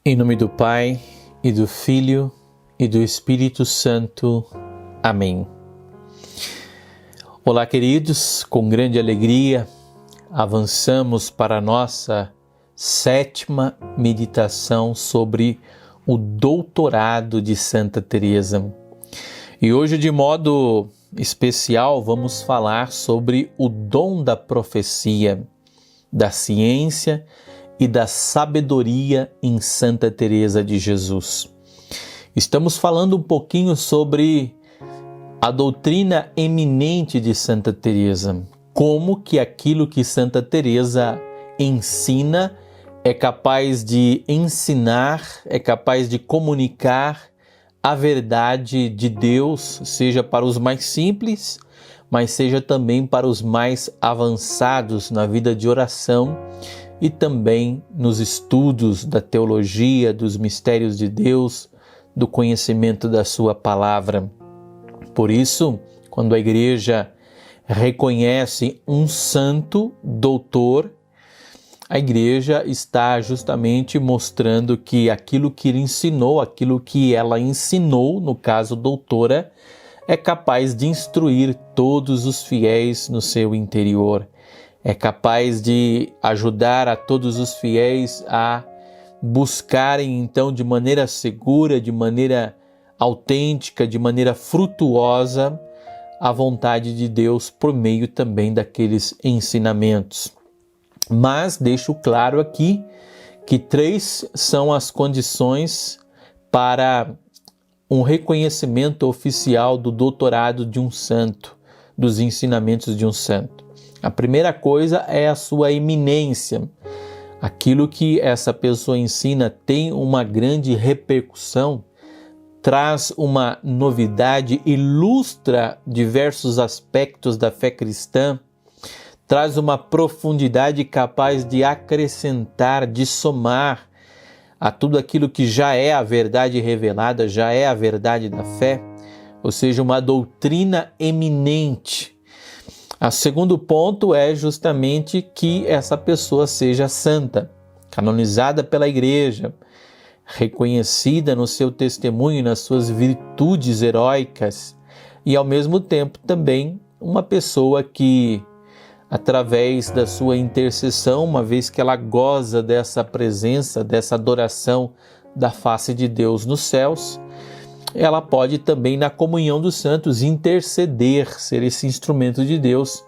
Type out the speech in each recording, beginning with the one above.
Em nome do Pai, e do Filho, e do Espírito Santo. Amém. Olá, queridos, com grande alegria, avançamos para a nossa 7ª meditação sobre o doutorado de Santa Teresa. E hoje, de modo especial, vamos falar sobre o dom da profecia, da ciência e da sabedoria em Santa Teresa de Jesus. Estamos falando um pouquinho sobre a doutrina eminente de Santa Teresa, como que aquilo que Santa Teresa ensina é capaz de ensinar, é capaz de comunicar a verdade de Deus, seja para os mais simples, mas seja também para os mais avançados na vida de oração e também nos estudos da teologia, dos mistérios de Deus, do conhecimento da sua palavra. Por isso, quando a Igreja reconhece um santo doutor, a Igreja está justamente mostrando que aquilo que ele ensinou, aquilo que ela ensinou, no caso doutora, é capaz de instruir todos os fiéis no seu interior. É capaz de ajudar a todos os fiéis a buscarem, então, de maneira segura, de maneira autêntica, de maneira frutuosa, a vontade de Deus por meio também daqueles ensinamentos. Mas deixo claro aqui que 3 são as condições para um reconhecimento oficial do doutorado de um santo, dos ensinamentos de um santo. A primeira coisa é a sua eminência. Aquilo que essa pessoa ensina tem uma grande repercussão, traz uma novidade, ilustra diversos aspectos da fé cristã, traz uma profundidade capaz de acrescentar, de somar a tudo aquilo que já é a verdade revelada, já é a verdade da fé, ou seja, uma doutrina eminente. O segundo ponto é justamente que essa pessoa seja santa, canonizada pela Igreja, reconhecida no seu testemunho, nas suas virtudes heróicas e, ao mesmo tempo, também uma pessoa que, através da sua intercessão, uma vez que ela goza dessa presença, dessa adoração da face de Deus nos céus, ela pode também, na comunhão dos santos, interceder, ser esse instrumento de Deus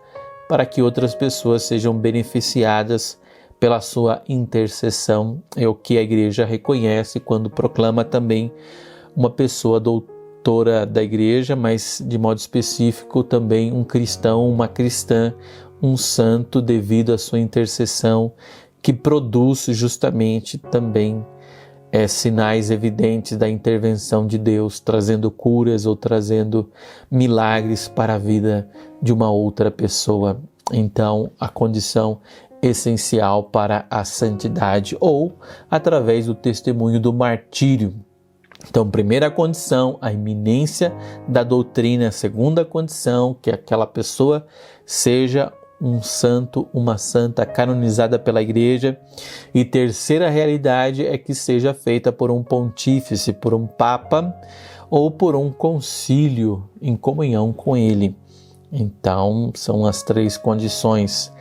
para que outras pessoas sejam beneficiadas pela sua intercessão. É o que a Igreja reconhece quando proclama também uma pessoa doutora da Igreja, mas de modo específico também um cristão, uma cristã, um santo devido à sua intercessão, que produz justamente também sinais evidentes da intervenção de Deus, trazendo curas ou trazendo milagres para a vida de uma outra pessoa. Então, a condição essencial para a santidade, ou através do testemunho do martírio. Então, primeira condição, a iminência da doutrina. Segunda condição, que aquela pessoa seja um santo, uma santa canonizada pela Igreja. E terceira realidade é que seja feita por um pontífice, por um papa ou por um concílio em comunhão com ele. Então, são as 3 condições.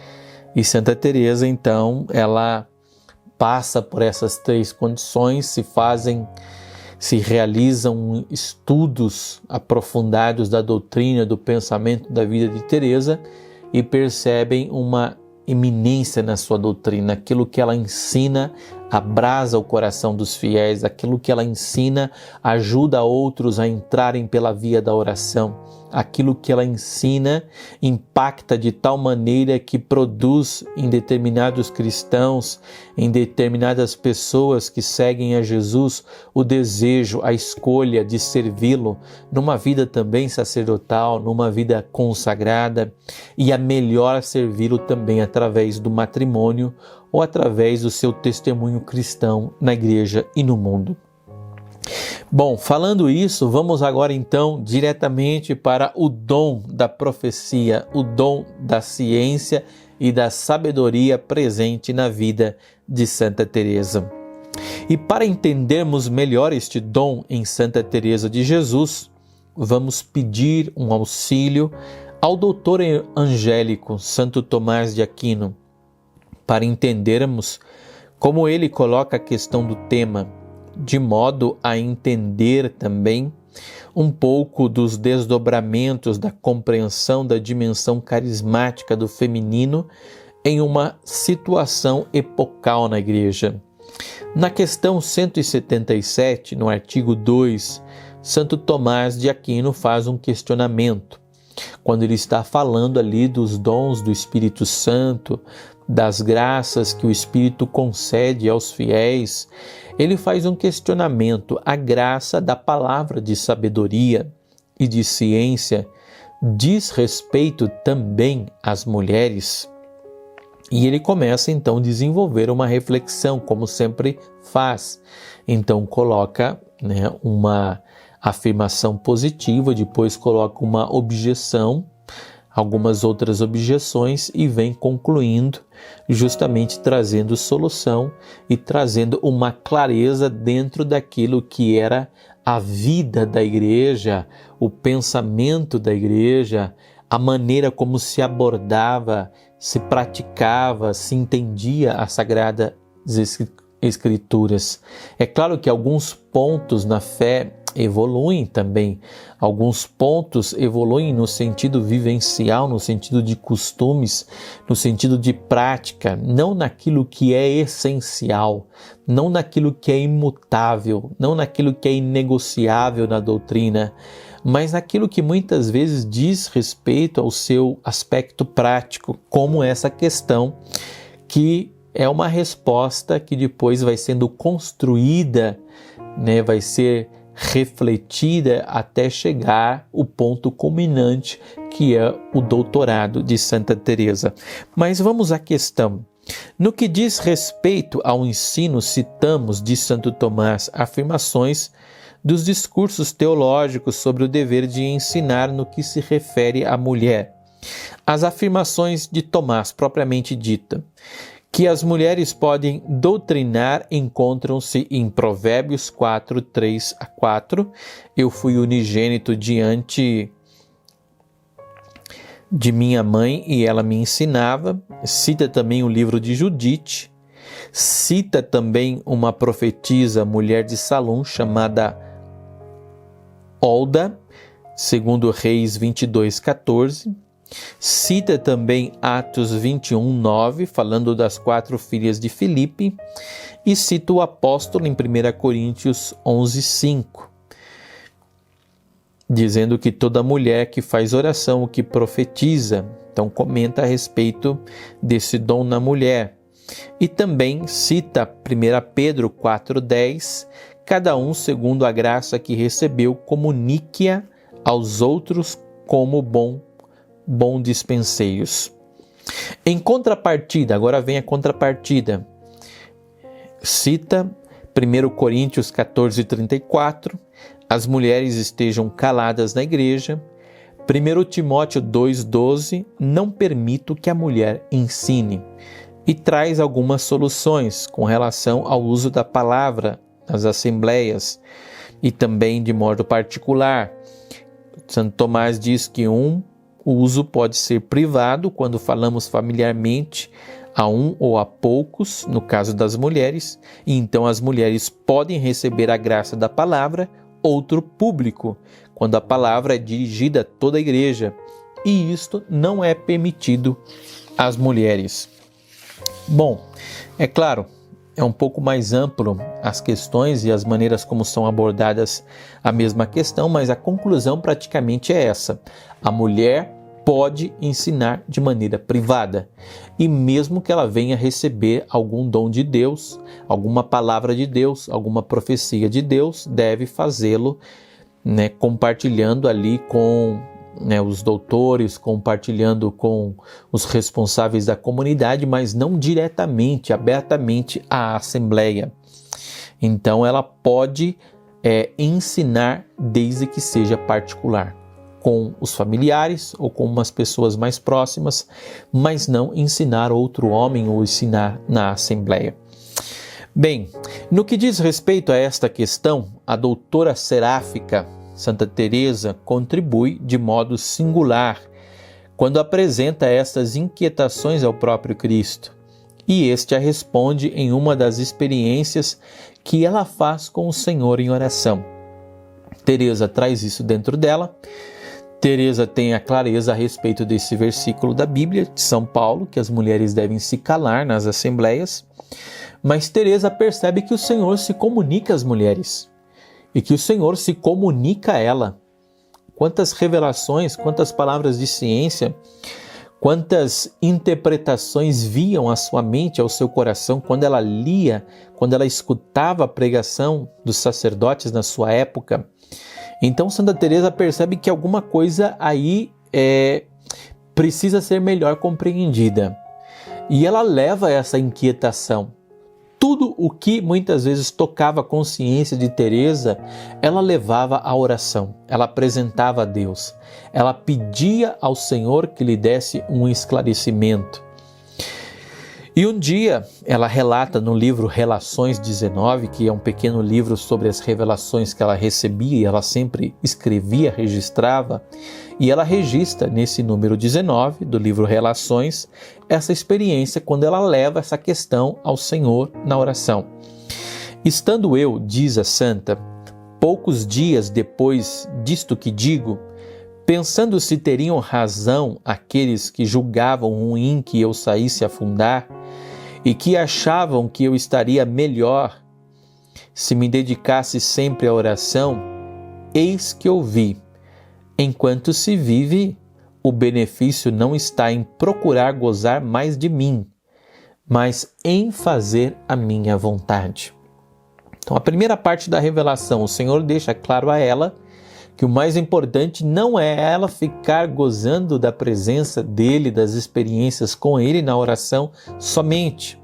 E Santa Teresa, então, ela passa por essas 3 condições, se realizam estudos aprofundados da doutrina, do pensamento, da vida de Teresa, e percebem uma eminência na sua doutrina. Aquilo que ela ensina abrasa o coração dos fiéis, aquilo que ela ensina ajuda outros a entrarem pela via da oração. Aquilo que ela ensina impacta de tal maneira que produz em determinados cristãos, em determinadas pessoas que seguem a Jesus, o desejo, a escolha de servi-lo numa vida também sacerdotal, numa vida consagrada, e a melhor servi-lo também através do matrimônio ou através do seu testemunho cristão na Igreja e no mundo. Bom, falando isso, vamos agora então diretamente para o dom da profecia, o dom da ciência e da sabedoria presente na vida de Santa Teresa. E para entendermos melhor este dom em Santa Teresa de Jesus, vamos pedir um auxílio ao doutor angélico Santo Tomás de Aquino, para entendermos como ele coloca a questão do tema, de modo a entender também um pouco dos desdobramentos da compreensão da dimensão carismática do feminino em uma situação epocal na Igreja. Na questão 177, no artigo 2, Santo Tomás de Aquino faz um questionamento, quando ele está falando ali dos dons do Espírito Santo, das graças que o Espírito concede aos fiéis. Ele faz um questionamento: a graça da palavra de sabedoria e de ciência diz respeito também às mulheres? E ele começa então a desenvolver uma reflexão, como sempre faz. Então coloca uma afirmação positiva, depois coloca uma objeção, algumas outras objeções e vem concluindo, justamente trazendo solução e trazendo uma clareza dentro daquilo que era a vida da Igreja, o pensamento da Igreja, a maneira como se abordava, se praticava, se entendia as Sagradas Escrituras. É claro que alguns pontos na fé evoluem também, alguns pontos evoluem no sentido vivencial, no sentido de costumes, no sentido de prática, não naquilo que é essencial, não naquilo que é imutável, não naquilo que é inegociável na doutrina, mas naquilo que muitas vezes diz respeito ao seu aspecto prático, como essa questão que é uma resposta que depois vai sendo construída, vai ser refletida até chegar o ponto culminante, que é o doutorado de Santa Teresa. Mas vamos à questão. No que diz respeito ao ensino, citamos de Santo Tomás afirmações dos discursos teológicos sobre o dever de ensinar no que se refere à mulher. As afirmações de Tomás, propriamente dita, que as mulheres podem doutrinar, encontram-se em Provérbios 4, 3 a 4. Eu fui unigênito diante de minha mãe e ela me ensinava. Cita também o livro de Judite. Cita também uma profetisa, mulher de Salom, chamada Olda, segundo Reis 22, 14. Cita também Atos 21, 9, falando das 4 filhas de Filipe, e cita o apóstolo em 1 Coríntios 11, 5, dizendo que toda mulher que faz oração, o que profetiza, então comenta a respeito desse dom na mulher. E também cita 1 Pedro 4, 10, cada um segundo a graça que recebeu, comunique-a aos outros como bom dispenseiros. Em contrapartida, agora vem a contrapartida, cita 1 Coríntios 14, 34, as mulheres estejam caladas na igreja. 1 Timóteo 2, 12, não permito que a mulher ensine. E traz algumas soluções com relação ao uso da palavra nas assembleias e também de modo particular. Santo Tomás diz que o uso pode ser privado quando falamos familiarmente a um ou a poucos, no caso das mulheres, e então as mulheres podem receber a graça da palavra, outro público, quando a palavra é dirigida a toda a igreja, e isto não é permitido às mulheres. Bom, é claro, é um pouco mais amplo as questões e as maneiras como são abordadas a mesma questão, mas a conclusão praticamente é essa. A mulher pode ensinar de maneira privada, e mesmo que ela venha receber algum dom de Deus, alguma palavra de Deus, alguma profecia de Deus, deve fazê-lo, compartilhando ali com os doutores, compartilhando com os responsáveis da comunidade, mas não diretamente, abertamente à assembleia. Então ela pode ensinar desde que seja particular, com os familiares ou com umas pessoas mais próximas, mas não ensinar outro homem ou ensinar na assembleia. Bem, no que diz respeito a esta questão, a doutora seráfica Santa Teresa contribui de modo singular quando apresenta estas inquietações ao próprio Cristo, e este a responde em uma das experiências que ela faz com o Senhor em oração. Teresa traz isso dentro dela. Teresa tem a clareza a respeito desse versículo da Bíblia de São Paulo, que as mulheres devem se calar nas assembleias, mas Teresa percebe que o Senhor se comunica às mulheres e que o Senhor se comunica a ela. Quantas revelações, quantas palavras de ciência, quantas interpretações viam à sua mente, ao seu coração, quando ela lia, quando ela escutava a pregação dos sacerdotes na sua época. Então Santa Teresa percebe que alguma coisa aí precisa ser melhor compreendida. E ela leva essa inquietação. Tudo o que muitas vezes tocava a consciência de Teresa, ela levava à oração, ela apresentava a Deus, ela pedia ao Senhor que lhe desse um esclarecimento. E um dia, ela relata no livro Relações 19, que é um pequeno livro sobre as revelações que ela recebia, e ela sempre escrevia, registrava, e ela registra nesse número 19 do livro Relações, essa experiência quando ela leva essa questão ao Senhor na oração. Estando eu, diz a santa, poucos dias depois disto que digo, pensando se teriam razão aqueles que julgavam ruim que eu saísse a fundar e que achavam que eu estaria melhor se me dedicasse sempre à oração, eis que eu vi, enquanto se vive, o benefício não está em procurar gozar mais de mim, mas em fazer a minha vontade. Então, a primeira parte da revelação, o Senhor deixa claro a ela que o mais importante não é ela ficar gozando da presença dele, das experiências com ele na oração somente,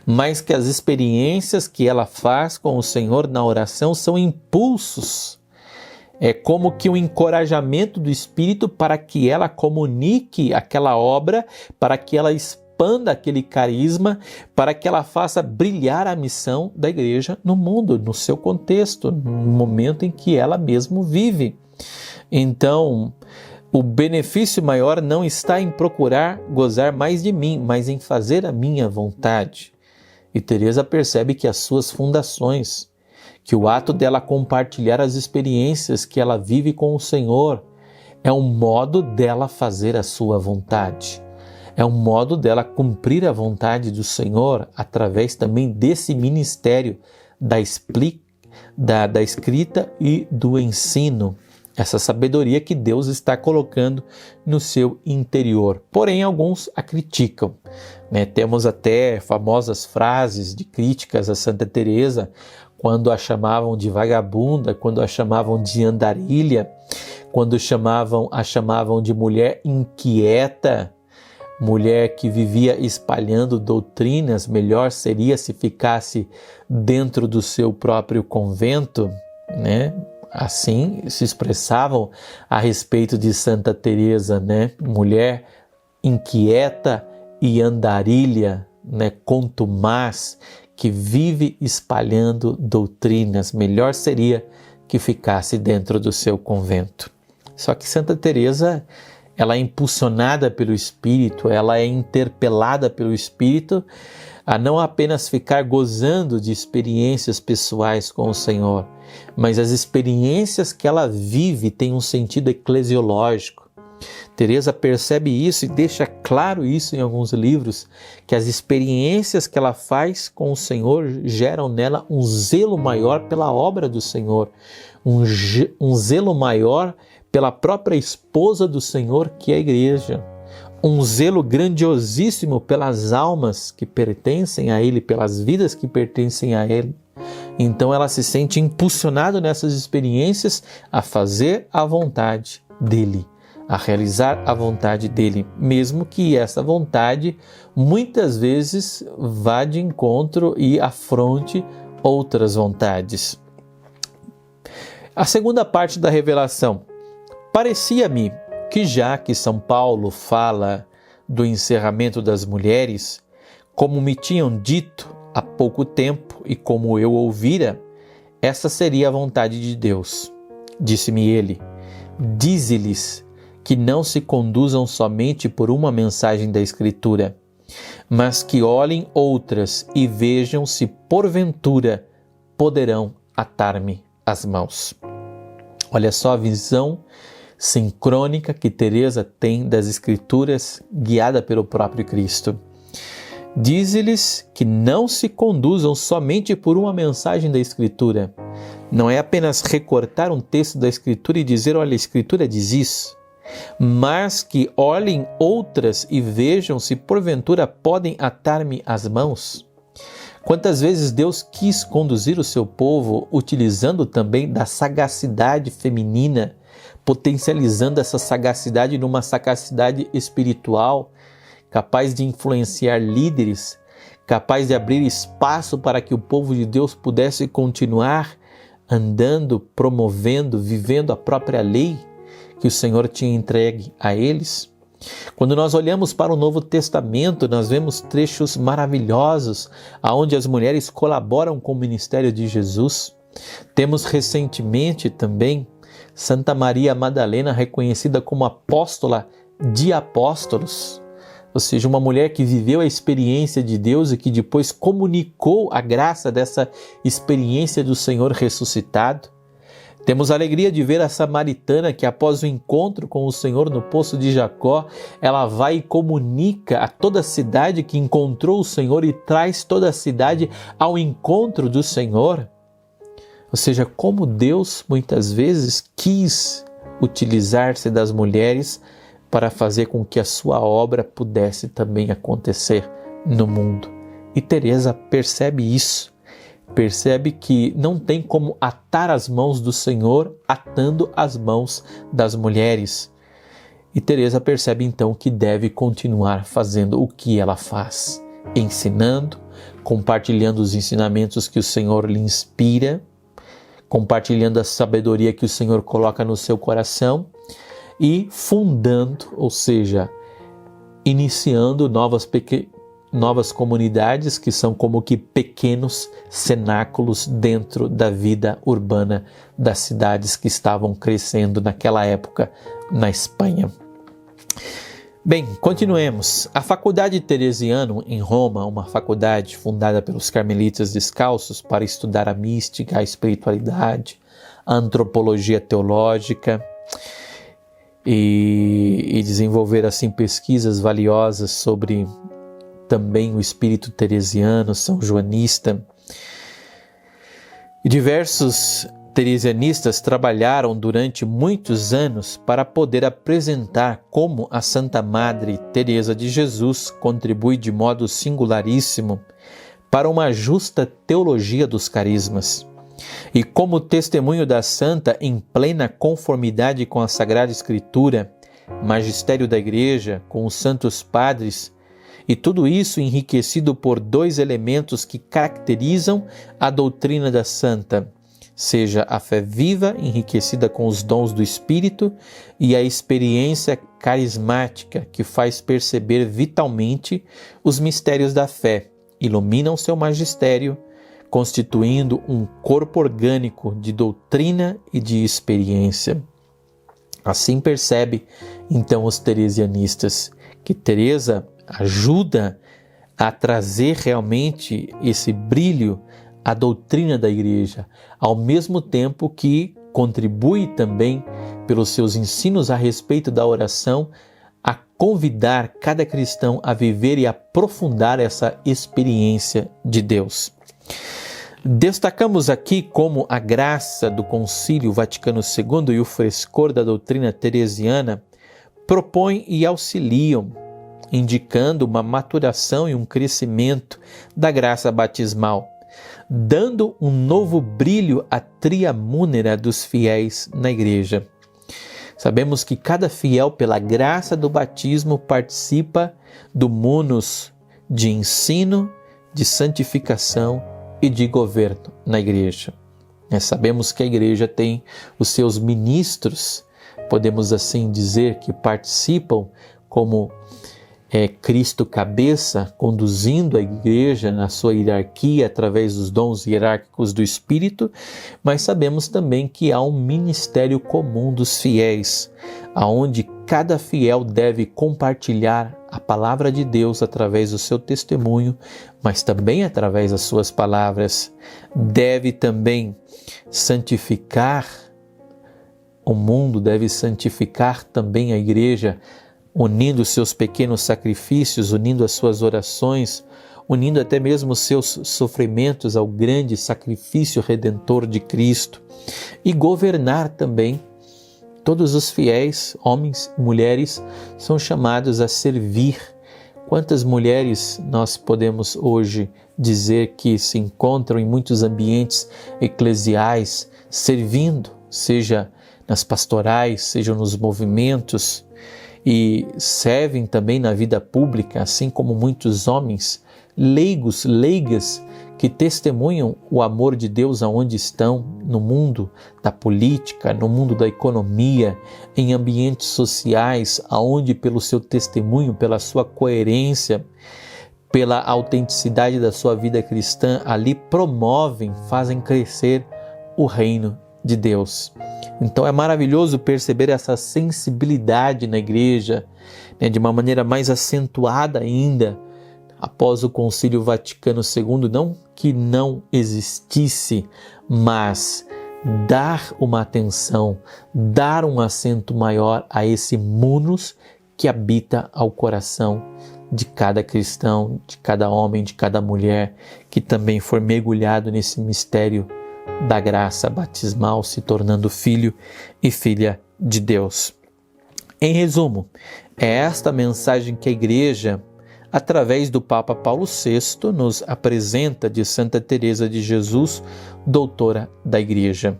mas que as experiências que ela faz com o Senhor na oração são impulsos, é como que um encorajamento do Espírito para que ela comunique aquela obra, para que ela expanda aquele carisma, para que ela faça brilhar a missão da igreja no mundo, no seu contexto, no momento em que ela mesma vive. Então, o benefício maior não está em procurar gozar mais de mim, mas em fazer a minha vontade. E Teresa percebe que as suas fundações, que o ato dela compartilhar as experiências que ela vive com o Senhor, é um modo dela fazer a sua vontade. É um modo dela cumprir a vontade do Senhor através também desse ministério da escrita e do ensino. Essa sabedoria que Deus está colocando no seu interior. Porém, alguns a criticam. Temos até famosas frases de críticas a Santa Teresa, quando a chamavam de vagabunda, quando a chamavam de andarilha, quando a chamavam de mulher inquieta, mulher que vivia espalhando doutrinas, melhor seria se ficasse dentro do seu próprio convento, Assim se expressavam a respeito de Santa Teresa, Mulher inquieta e andarilha, contumaz, que vive espalhando doutrinas, melhor seria que ficasse dentro do seu convento. Só que Santa Teresa, ela é impulsionada pelo Espírito, ela é interpelada pelo Espírito a não apenas ficar gozando de experiências pessoais com o Senhor, mas as experiências que ela vive têm um sentido eclesiológico. Teresa percebe isso e deixa claro isso em alguns livros, que as experiências que ela faz com o Senhor geram nela um zelo maior pela obra do Senhor, um zelo maior pela própria esposa do Senhor, que é a igreja, um zelo grandiosíssimo pelas almas que pertencem a Ele, pelas vidas que pertencem a Ele. Então ela se sente impulsionada nessas experiências a fazer a vontade dEle, a realizar a vontade dEle, mesmo que essa vontade muitas vezes vá de encontro e afronte outras vontades. A segunda parte da revelação. Parecia-me que já que São Paulo fala do encerramento das mulheres, como me tinham dito há pouco tempo e como eu ouvira, essa seria a vontade de Deus. Disse-me ele: dize-lhes que não se conduzam somente por uma mensagem da Escritura, mas que olhem outras e vejam se porventura poderão atar-me as mãos. Olha só a visão sincrônica que Teresa tem das Escrituras, guiada pelo próprio Cristo. Diz-lhes que não se conduzam somente por uma mensagem da Escritura. Não é apenas recortar um texto da Escritura e dizer, olha, a Escritura diz isso, mas que olhem outras e vejam se porventura podem atar-me as mãos. Quantas vezes Deus quis conduzir o seu povo utilizando também da sagacidade feminina, potencializando essa sagacidade numa sagacidade espiritual, capaz de influenciar líderes, capaz de abrir espaço para que o povo de Deus pudesse continuar andando, promovendo, vivendo a própria lei que o Senhor tinha entregue a eles. Quando nós olhamos para o Novo Testamento, nós vemos trechos maravilhosos onde as mulheres colaboram com o ministério de Jesus. Temos recentemente também Santa Maria Madalena, reconhecida como apóstola de apóstolos, ou seja, uma mulher que viveu a experiência de Deus e que depois comunicou a graça dessa experiência do Senhor ressuscitado. Temos a alegria de ver a samaritana que, após o encontro com o Senhor no poço de Jacó, ela vai e comunica a toda a cidade que encontrou o Senhor e traz toda a cidade ao encontro do Senhor. Ou seja, como Deus muitas vezes quis utilizar-se das mulheres para fazer com que a sua obra pudesse também acontecer no mundo. E Teresa percebe isso. Percebe que não tem como atar as mãos do Senhor atando as mãos das mulheres. E Teresa percebe então que deve continuar fazendo o que ela faz, ensinando, compartilhando os ensinamentos que o Senhor lhe inspira, compartilhando a sabedoria que o Senhor coloca no seu coração e fundando, ou seja, iniciando novas comunidades que são como que pequenos cenáculos dentro da vida urbana das cidades que estavam crescendo naquela época na Espanha. Bem, continuemos. A Faculdade Teresiana em Roma, uma faculdade fundada pelos carmelitas descalços para estudar a mística, a espiritualidade, a antropologia teológica e desenvolver assim pesquisas valiosas sobre também o espírito teresiano, São Joanista. E diversos teresianistas trabalharam durante muitos anos para poder apresentar como a Santa Madre Teresa de Jesus contribui de modo singularíssimo para uma justa teologia dos carismas. E como testemunho da Santa em plena conformidade com a Sagrada Escritura, magistério da Igreja, com os santos padres, e tudo isso enriquecido por dois elementos que caracterizam a doutrina da Santa, seja a fé viva, enriquecida com os dons do Espírito, e a experiência carismática, que faz perceber vitalmente os mistérios da fé, iluminam seu magistério, constituindo um corpo orgânico de doutrina e de experiência. Assim percebe, então, os teresianistas que Teresa ajuda a trazer realmente esse brilho à doutrina da Igreja, ao mesmo tempo que contribui também pelos seus ensinos a respeito da oração a convidar cada cristão a viver e aprofundar essa experiência de Deus. Destacamos aqui como a graça do Concílio Vaticano II e o frescor da doutrina teresiana propõem e auxiliam, indicando uma maturação e um crescimento da graça batismal, dando um novo brilho à triamúnera dos fiéis na Igreja. Sabemos que cada fiel, pela graça do batismo, participa do munus de ensino, de santificação e de governo na Igreja. Sabemos que a Igreja tem os seus ministros, podemos assim dizer, que participam como Cristo cabeça, conduzindo a igreja na sua hierarquia através dos dons hierárquicos do Espírito, mas sabemos também que há um ministério comum dos fiéis, aonde cada fiel deve compartilhar a palavra de Deus através do seu testemunho, mas também através das suas palavras. Deve também santificar o mundo, deve santificar também a igreja, unindo seus pequenos sacrifícios, unindo as suas orações, unindo até mesmo os seus sofrimentos ao grande sacrifício redentor de Cristo, e governar também. Todos os fiéis, homens e mulheres, são chamados a servir. Quantas mulheres nós podemos hoje dizer que se encontram em muitos ambientes eclesiais, servindo, seja nas pastorais, seja nos movimentos, e servem também na vida pública, assim como muitos homens leigos, leigas, que testemunham o amor de Deus aonde estão, no mundo da política, no mundo da economia, em ambientes sociais, aonde pelo seu testemunho, pela sua coerência, pela autenticidade da sua vida cristã, ali promovem, fazem crescer o reino de Deus. Então é maravilhoso perceber essa sensibilidade na igreja, de uma maneira mais acentuada ainda, após o Concílio Vaticano II, não que não existisse, mas dar uma atenção, dar um acento maior a esse munus que habita ao coração de cada cristão, de cada homem, de cada mulher, que também for mergulhado nesse mistério da graça batismal, se tornando filho e filha de Deus. Em resumo, é esta mensagem que a igreja, através do Papa Paulo VI, nos apresenta de Santa Teresa de Jesus, doutora da Igreja.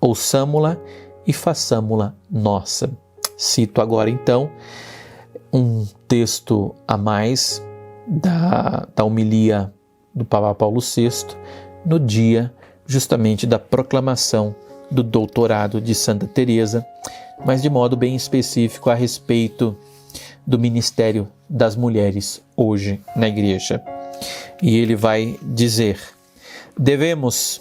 Ouçamo-la e façamo-la nossa. Cito agora então um texto a mais da homilia do Papa Paulo VI, no dia justamente da proclamação do doutorado de Santa Teresa, mas de modo bem específico a respeito do ministério das mulheres hoje na igreja. E ele vai dizer: devemos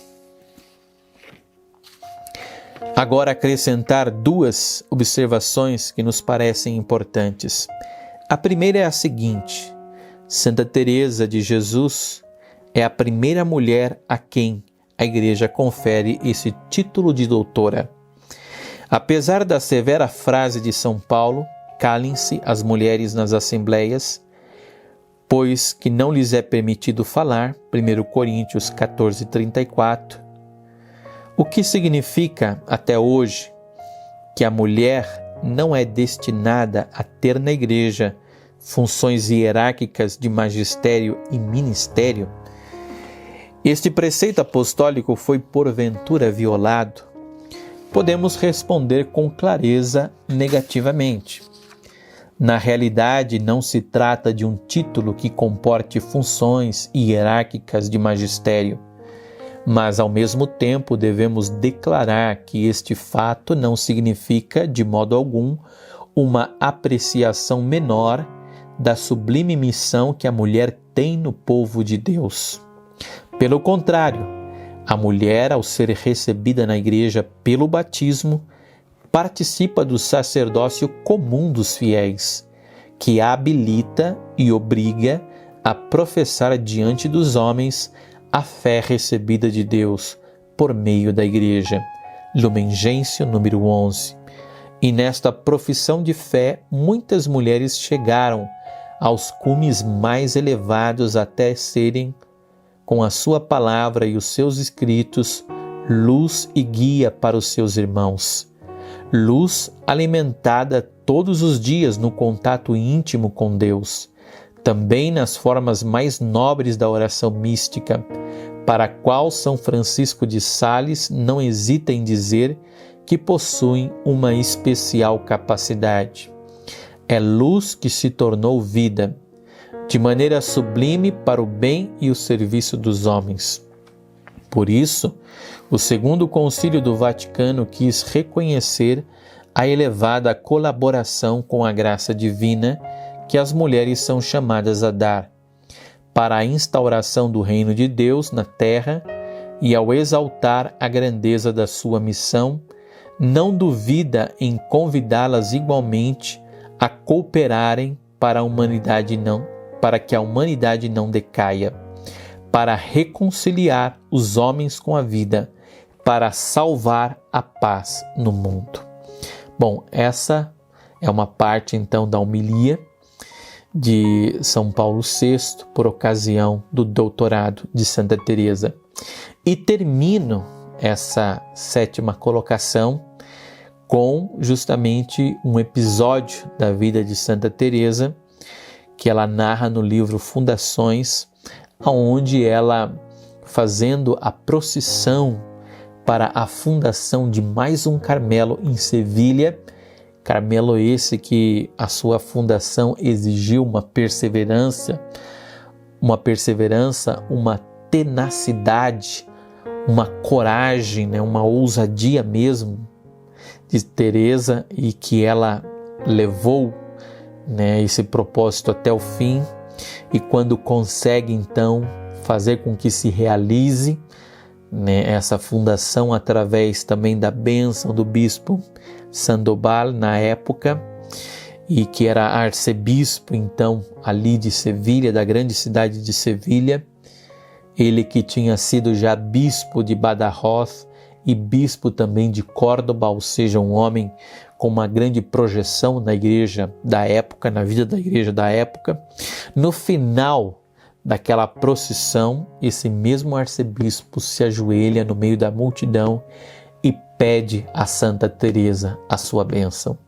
agora acrescentar duas observações que nos parecem importantes. A primeira é a seguinte: Santa Teresa de Jesus é a primeira mulher a quem a igreja confere esse título de doutora. Apesar da severa frase de São Paulo, calem-se as mulheres nas assembleias, pois que não lhes é permitido falar, 1 Coríntios 14:34, o que significa até hoje que a mulher não é destinada a ter na igreja funções hierárquicas de magistério e ministério. Este preceito apostólico foi porventura violado? Podemos responder com clareza negativamente. Na realidade, não se trata de um título que comporte funções hierárquicas de magistério, mas ao mesmo tempo devemos declarar que este fato não significa, de modo algum, uma apreciação menor da sublime missão que a mulher tem no povo de Deus. Pelo contrário, a mulher, ao ser recebida na igreja pelo batismo, participa do sacerdócio comum dos fiéis, que a habilita e obriga a professar diante dos homens a fé recebida de Deus por meio da igreja. Lumen Gentium, número 11. E nesta profissão de fé, muitas mulheres chegaram aos cumes mais elevados até serem, com a sua palavra e os seus escritos, luz e guia para os seus irmãos. Luz alimentada todos os dias no contato íntimo com Deus, também nas formas mais nobres da oração mística, para a qual São Francisco de Sales não hesita em dizer que possuem uma especial capacidade. É luz que se tornou vida, de maneira sublime para o bem e o serviço dos homens. Por isso, o Segundo Concílio do Vaticano quis reconhecer a elevada colaboração com a graça divina que as mulheres são chamadas a dar para a instauração do reino de Deus na terra e ao exaltar a grandeza da sua missão, não duvida em convidá-las igualmente a cooperarem para que a humanidade não decaia, para reconciliar os homens com a vida, para salvar a paz no mundo. Bom, essa é uma parte então da homilia de São Paulo VI por ocasião do doutorado de Santa Teresa. E termino essa 7ª colocação com justamente um episódio da vida de Santa Teresa que ela narra no livro Fundações, onde ela, fazendo a procissão para a fundação de mais um Carmelo em Sevilha, Carmelo esse que a sua fundação exigiu uma perseverança, uma tenacidade, uma coragem, uma ousadia mesmo de Teresa, e que ela levou esse propósito até o fim, e quando consegue então fazer com que se realize essa fundação através também da bênção do bispo Sandoval na época, e que era arcebispo então ali de Sevilha, da grande cidade de Sevilha, ele que tinha sido já bispo de Badajoz e bispo também de Córdoba, ou seja, um homem com uma grande projeção na igreja da época, na vida da igreja da época. No final daquela procissão, esse mesmo arcebispo se ajoelha no meio da multidão e pede a Santa Teresa a sua bênção,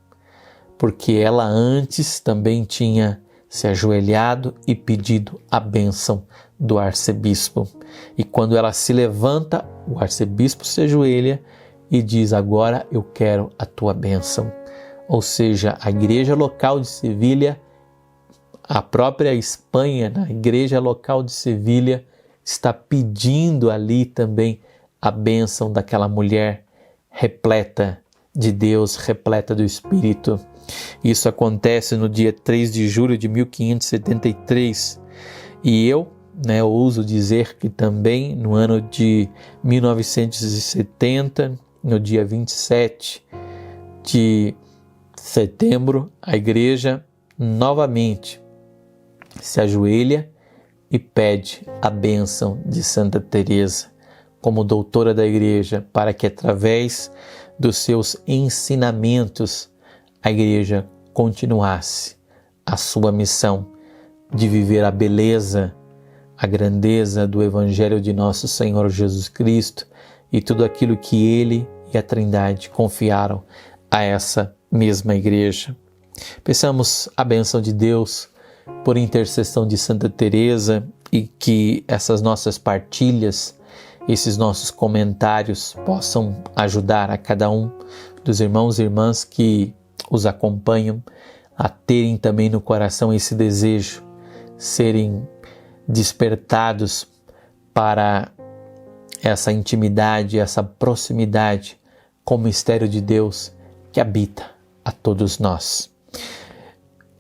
porque ela antes também tinha se ajoelhado e pedido a bênção do arcebispo. E quando ela se levanta, o arcebispo se ajoelha e diz: agora eu quero a tua bênção. Ou seja, a igreja local de Sevilha, a própria Espanha, na igreja local de Sevilha, está pedindo ali também a bênção daquela mulher repleta de Deus, repleta do Espírito. Isso acontece no dia 3 de julho de 1573. E eu ouso dizer que também no ano de 1970, no dia 27 de setembro, a igreja novamente se ajoelha e pede a bênção de Santa Teresa como doutora da igreja, para que através dos seus ensinamentos a igreja continuasse a sua missão de viver a beleza, a grandeza do Evangelho de nosso Senhor Jesus Cristo e tudo aquilo que Ele e a Trindade confiaram a essa mesma igreja. Peçamos a bênção de Deus por intercessão de Santa Teresa, e que essas nossas partilhas, esses nossos comentários possam ajudar a cada um dos irmãos e irmãs que os acompanham a terem também no coração esse desejo, serem despertados para essa intimidade, essa proximidade com o mistério de Deus que habita a todos nós.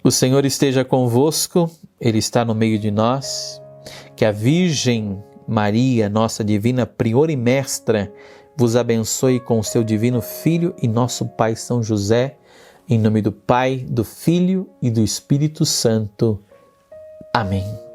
O Senhor esteja convosco, Ele está no meio de nós. Que a Virgem Maria, nossa divina priora e mestra, vos abençoe com o seu divino Filho e nosso Pai São José, em nome do Pai, do Filho e do Espírito Santo. Amém.